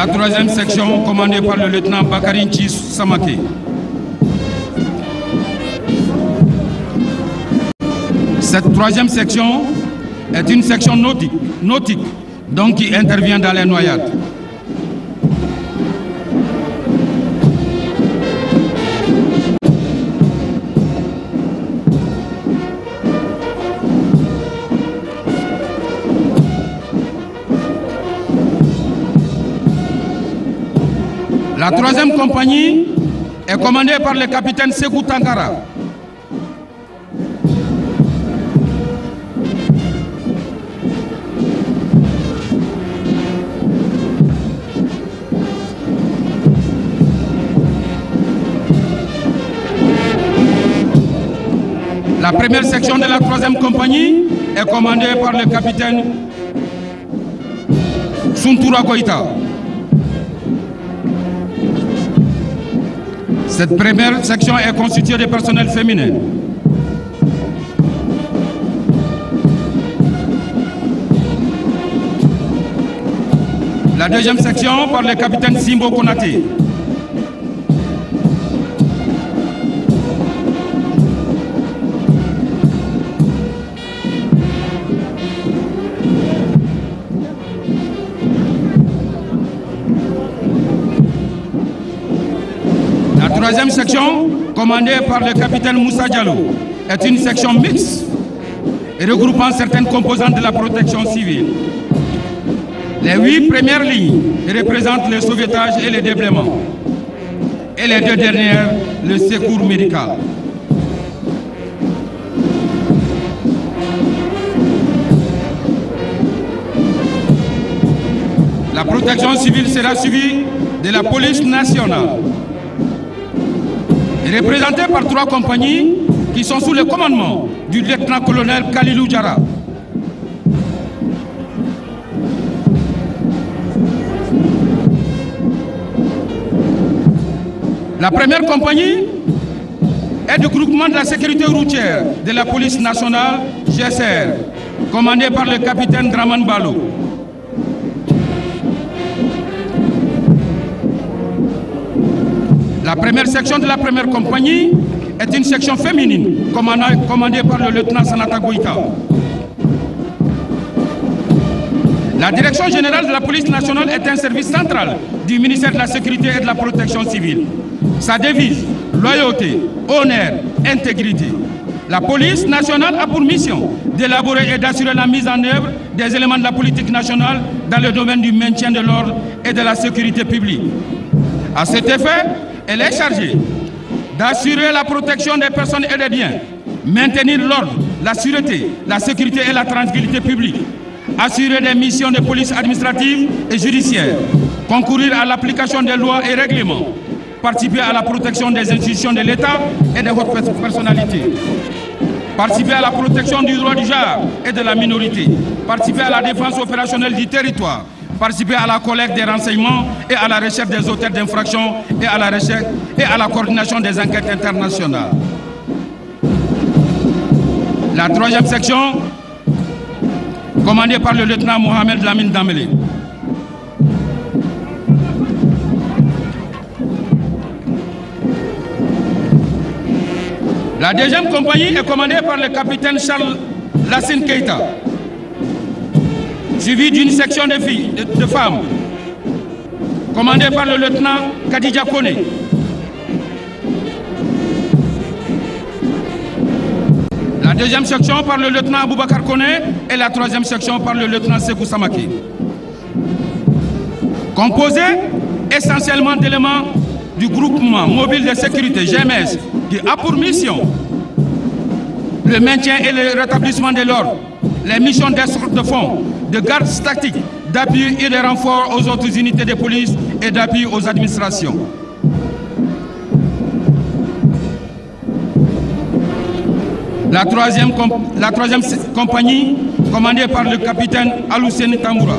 La troisième section, commandée par le lieutenant Bakari Nchi Samake. Cette troisième section est une section nautique, donc qui intervient dans les noyades. La troisième compagnie est commandée par le capitaine Sekou Tankara. La première section de la troisième compagnie est commandée par le capitaine Suntura Goïta. Cette première section est constituée de personnel féminin. La deuxième section par le capitaine Simbo Konaté. La troisième section, commandée par le capitaine Moussa Diallo, est une section mixte et regroupant certaines composantes de la protection civile. Les 8 premières lignes représentent le sauvetage et le déblaiement, et les 2 dernières, le secours médical. La protection civile sera suivie de la police nationale, représentée par 3 compagnies qui sont sous le commandement du lieutenant-colonel Kalilou Diarra. La première compagnie est du groupement de la sécurité routière de la police nationale GSR, commandée par le capitaine Draman Balo. La première section de la première compagnie est une section féminine commandée par le lieutenant Sanata Goïta. La direction générale de la police nationale est un service central du ministère de la Sécurité et de la Protection civile. Sa devise, loyauté, honneur, intégrité. La police nationale a pour mission d'élaborer et d'assurer la mise en œuvre des éléments de la politique nationale dans le domaine du maintien de l'ordre et de la sécurité publique. À cet effet, elle est chargée d'assurer la protection des personnes et des biens, maintenir l'ordre, la sûreté, la sécurité et la tranquillité publique, assurer des missions de police administrative et judiciaire, concourir à l'application des lois et règlements, participer à la protection des institutions de l'État et des hautes personnalités, participer à la protection du droit du genre et de la minorité, participer à la défense opérationnelle du territoire, participer à la collecte des renseignements et à la recherche des auteurs d'infractions et à la recherche et à la coordination des enquêtes internationales. La troisième section, commandée par le lieutenant Mohamed Lamine Dambélé. La deuxième compagnie est commandée par le capitaine Charles Lassine Keita, suivi d'une section de femmes, commandée par le lieutenant Kadidja Kone. La deuxième section par le lieutenant Aboubakar Kone et la troisième section par le lieutenant Sekou Samake. Composée essentiellement d'éléments du groupement mobile de sécurité GMS qui a pour mission le maintien et le rétablissement de l'ordre, les missions d'escorte de fonds, de garde statique, d'appui et de renfort aux autres unités de police et d'appui aux administrations. La troisième compagnie, commandée par le capitaine Alousseni Tamboura.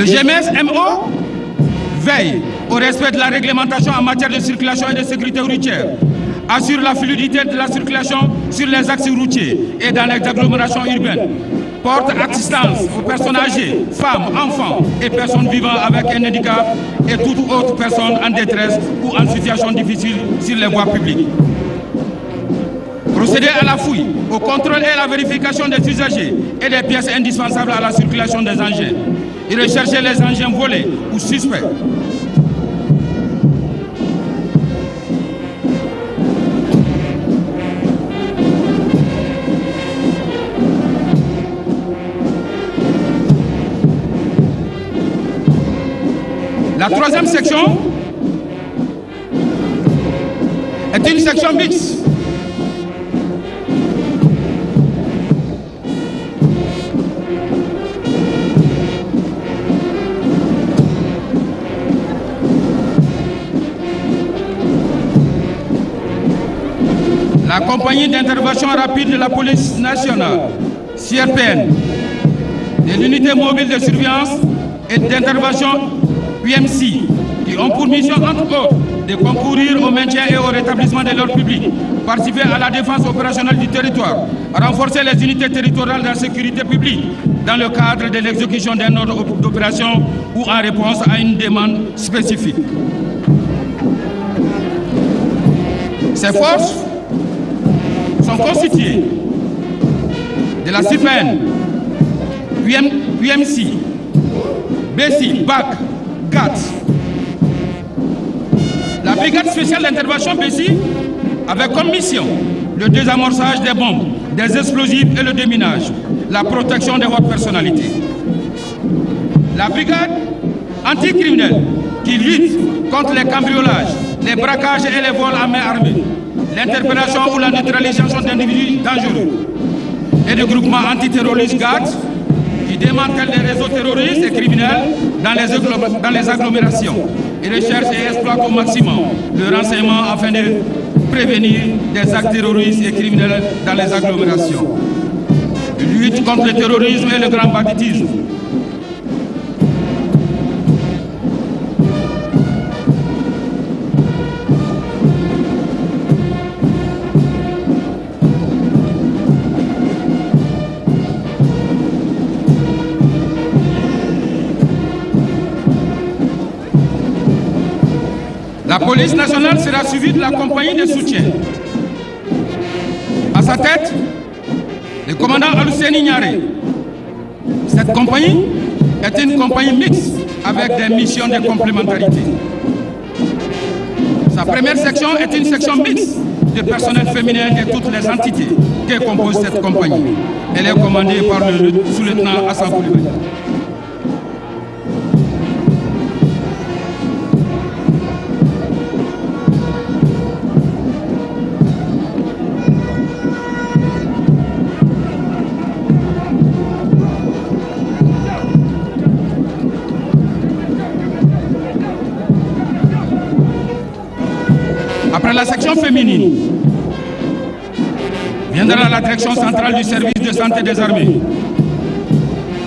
Le GMS-MO veille au respect de la réglementation en matière de circulation et de sécurité routière, assure la fluidité de la circulation sur les axes routiers et dans les agglomérations urbaines, porte assistance aux personnes âgées, femmes, enfants et personnes vivant avec un handicap et toute autre personne en détresse ou en situation difficile sur les voies publiques. Procéder à la fouille, au contrôle et à la vérification des usagers et des pièces indispensables à la circulation des engins. Et rechercher les engins volés ou suspects. La troisième section est une section mixte. La compagnie d'intervention rapide de la police nationale, CRPN, de l'unité mobile de surveillance et d'intervention UMC, qui ont pour mission, entre autres, de concourir au maintien et au rétablissement de l'ordre public, participer à la défense opérationnelle du territoire, renforcer les unités territoriales de la sécurité publique dans le cadre de l'exécution d'un ordre d'opération ou en réponse à une demande spécifique. Ces forces sont constituées de la CIPN, UMC, BC, BAC, GAT. La brigade spéciale d'intervention BC avait comme mission le désamorçage des bombes, des explosifs et le déminage, la protection des hautes personnalités. La brigade anticriminelle qui lutte contre les cambriolages, les braquages et les vols à main armée, l'interpellation ou la neutralisation d'individus dangereux, et le groupement antiterroriste GAT qui démantèle les réseaux terroristes et criminels dans les agglomérations et recherche et exploite au maximum le renseignement afin de prévenir des actes terroristes et criminels dans les agglomérations. Lutte contre le terrorisme et le grand banditisme. La police nationale sera suivie de la compagnie de soutien. À sa tête, le commandant Aluseni Niaré. Cette compagnie est une compagnie mixte avec des missions de complémentarité. Sa première section est une section mixte de personnel féminin de toutes les entités qui composent cette compagnie. Elle est commandée par le sous-lieutenant Hassan Koulibaly. Après la section féminine, viendra la direction centrale du service de santé des armées,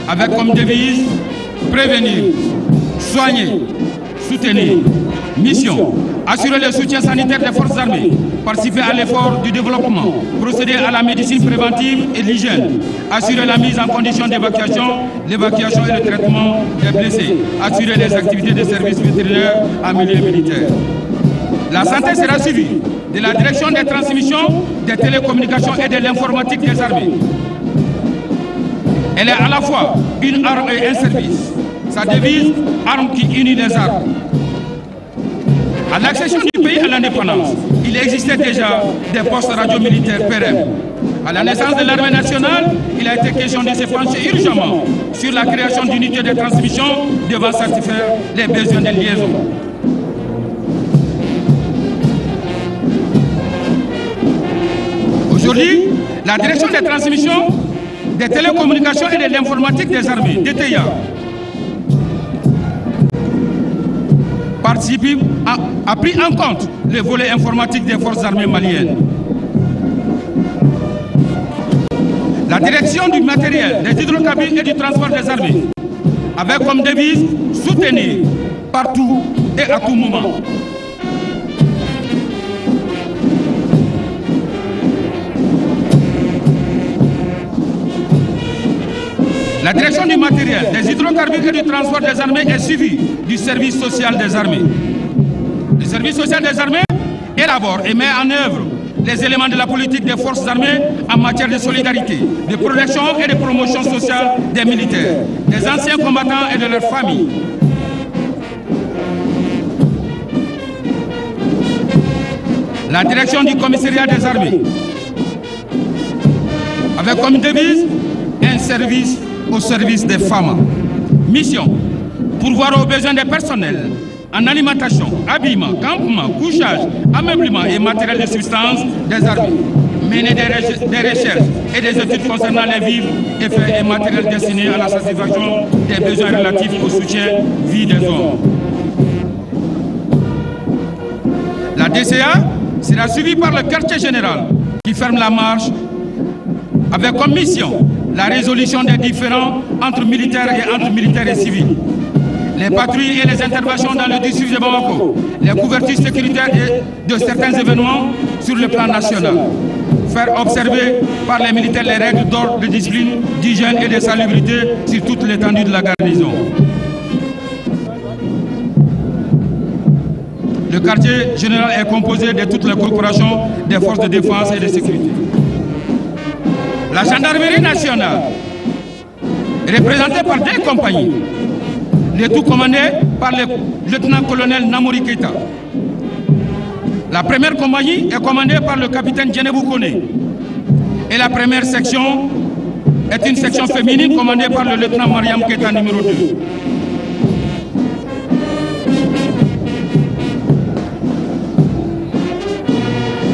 avec comme devise prévenir, soigner, soutenir. Mission, assurer le soutien sanitaire des forces armées, participer à l'effort du développement, procéder à la médecine préventive et l'hygiène, assurer la mise en condition d'évacuation, l'évacuation et le traitement des blessés, assurer les activités de services vétérinaires en milieu militaire. La santé sera suivie de la direction des transmissions, des télécommunications et de l'informatique des armées. Elle est à la fois une arme et un service. Sa devise, arme qui unit les armes. À l'accession du pays à l'indépendance, il existait déjà des postes radio-militaires pérennes. À la naissance de l'armée nationale, il a été question de se pencher urgemment sur la création d'unités de transmission devant satisfaire les besoins de liaison. Aujourd'hui, la direction des transmissions, des télécommunications et de l'informatique des armées, DTIA, a pris en compte le volet informatique des forces armées maliennes. La direction du matériel, des hydrocabines et du transport des armées avec comme devise « Soutenir partout et à tout moment ». La direction du matériel, des hydrocarbures et du transport des armées est suivie du service social des armées. Le service social des armées élabore et met en œuvre les éléments de la politique des forces armées en matière de solidarité, de protection et de promotion sociale des militaires, des anciens combattants et de leurs familles. La direction du commissariat des armées, avec comme devise un service au service des femmes. Mission, pourvoir aux besoins des personnels en alimentation, habillement, campement, couchage, ameublement et matériel de substance des armées. Mener des recherches et des études concernant les vivres, effets et matériels destinés à la satisfaction des besoins relatifs au soutien vie des hommes. La DCA sera suivie par le quartier général qui ferme la marche avec comme mission la résolution des différends entre militaires et civils, les patrouilles et les interventions dans le district de Bamako, les couvertures sécuritaires de certains événements sur le plan national, faire observer par les militaires les règles d'ordre, de discipline, d'hygiène et de salubrité sur toute l'étendue de la garnison. Le quartier général est composé de toutes les corporations des forces de défense et de sécurité. La gendarmerie nationale, représentée par des compagnies, le tout commandé par le lieutenant-colonel Namori Keita. La première compagnie est commandée par le capitaine Djenebou Kone. Et la première section est une section féminine commandée par le lieutenant Mariam Keita numéro 2.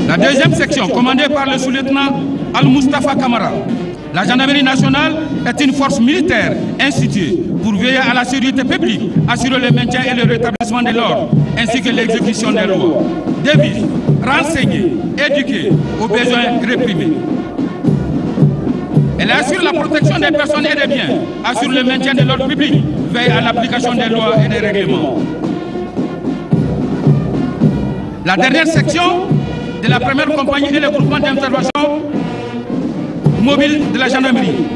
La deuxième section, commandée par le sous-lieutenant Al-Mustafa Kamara. La gendarmerie nationale est une force militaire instituée pour veiller à la sécurité publique, assurer le maintien et le rétablissement de l'ordre, ainsi que l'exécution des lois. Devise, renseigner, éduquer aux besoins réprimés. Elle assure la protection des personnes et des biens, assure le maintien de l'ordre public, veille à l'application des lois et des règlements. La dernière section de la première compagnie est le groupement d'intervention mobile de la gendarmerie,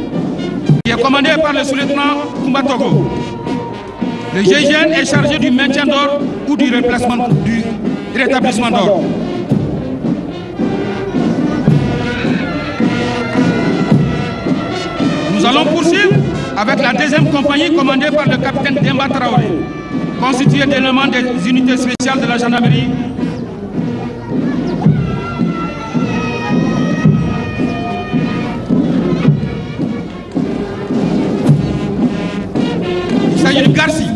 qui est commandé par le sous-lieutenant Koumba Togo. Le GIGN est chargé du maintien d'ordre ou du rétablissement d'ordre. Nous allons poursuivre avec la deuxième compagnie commandée par le capitaine Demba Traoré, constituée d'éléments des unités spéciales de la gendarmerie. Il s'agit du GARCI,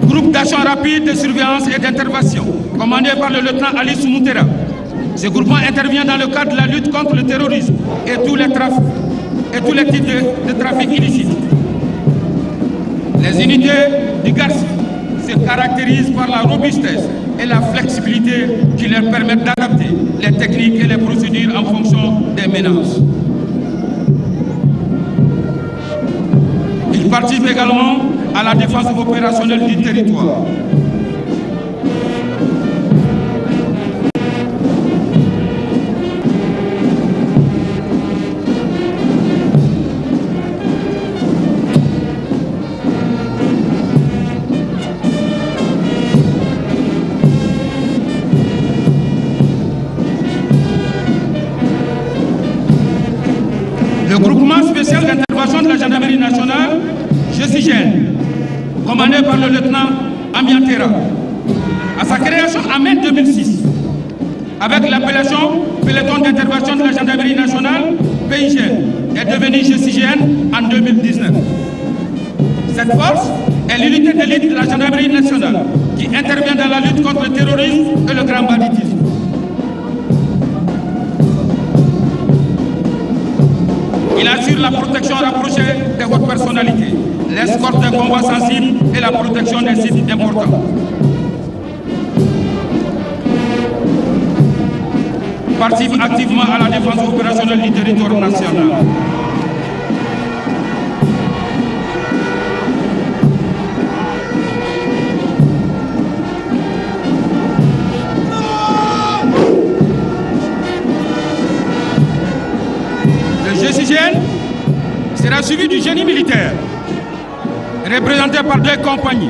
groupe d'action rapide de surveillance et d'intervention, commandé par le lieutenant Ali Soumoutera. Ce groupement intervient dans le cadre de la lutte contre le terrorisme et tous les types de trafic illicite. Les unités du GARCI se caractérisent par la robustesse et la flexibilité qui leur permettent d'adapter les techniques et les procédures en fonction des menaces. Ils participent également à la défense opérationnelle du territoire. Le groupement spécial d'intervention de la gendarmerie nationale, GIGN, commandé par le lieutenant Amiantera, à sa création en mai 2006, avec l'appellation Peloton d'intervention de la gendarmerie nationale, PIGN, est devenu GIGN en 2019. Cette force est l'unité d'élite de la gendarmerie nationale qui intervient dans la lutte contre le terrorisme et le grand banditisme. Il assure la protection rapprochée de votre personnalité, l'escorte des combats sensibles et la protection des sites importants. Participe activement à la défense opérationnelle du territoire national. suivi du génie militaire, représenté par 2 compagnies,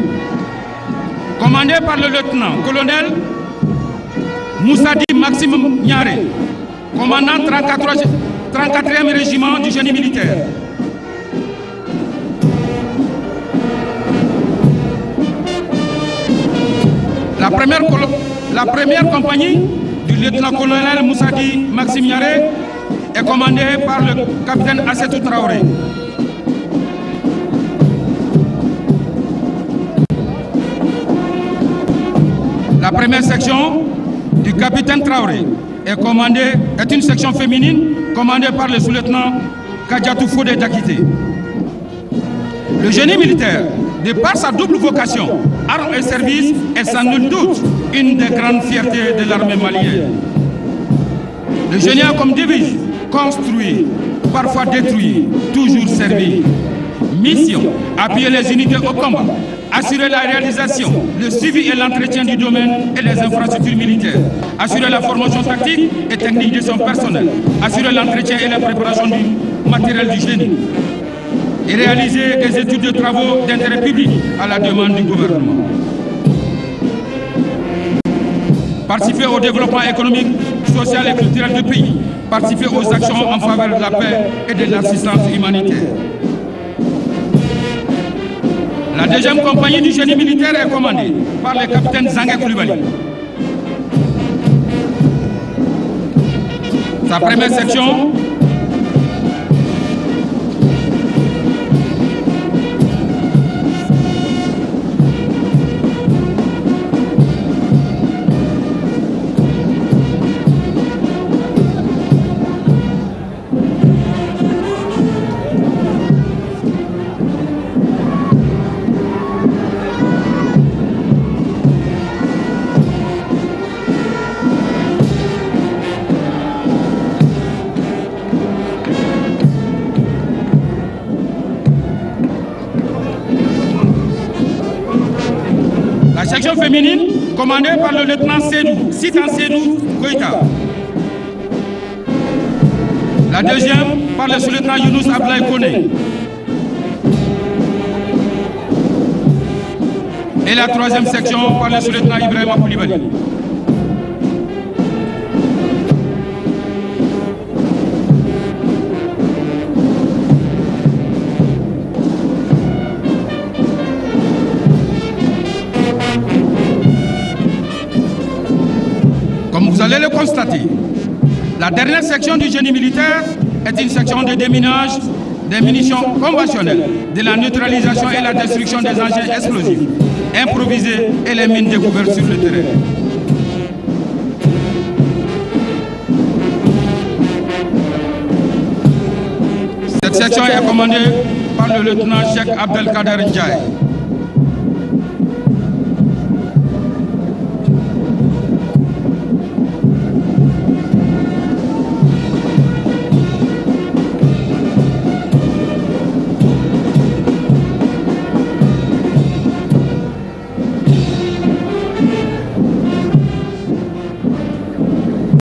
commandées par le lieutenant-colonel Moussadi Maxime Niaré, commandant 34e régiment du génie militaire. La première compagnie du lieutenant-colonel Moussadi Maxime Niaré est commandée par le capitaine Assetou Traoré. La première section du capitaine Traoré est une section féminine commandée par le sous-lieutenant Kadiatou Fodé Dakité. Le génie militaire, de par sa double vocation, armes et service, est sans nul doute une des grandes fiertés de l'armée malienne. Le génie a comme devise construire, parfois détruire, toujours servir. Mission, appuyer les unités au combat, assurer la réalisation, le suivi et l'entretien du domaine et les infrastructures militaires, assurer la formation tactique et technique de son personnel, assurer l'entretien et la préparation du matériel du génie, et réaliser des études de travaux d'intérêt public à la demande du gouvernement. Participer au développement économique, social et culturel du pays, participer aux actions en faveur de la paix et de l'assistance humanitaire. La 2e compagnie du génie militaire est commandée par le capitaine Zangué Koulibaly. Sa première section la section féminine, commandée par le lieutenant Sitan Sédou Goïta. La 2e par le sous-lieutenant Younous Ablaï Koné. Et la 3e section par le sous-lieutenant Ibrahima Koulibaly. Comme vous allez le constater, la dernière section du génie militaire est une section de déminage des munitions conventionnelles, de la neutralisation et la destruction des engins explosifs, improvisés et les mines découvertes sur le terrain. Cette section est commandée par le lieutenant Cheikh Abdelkader Ndiaye.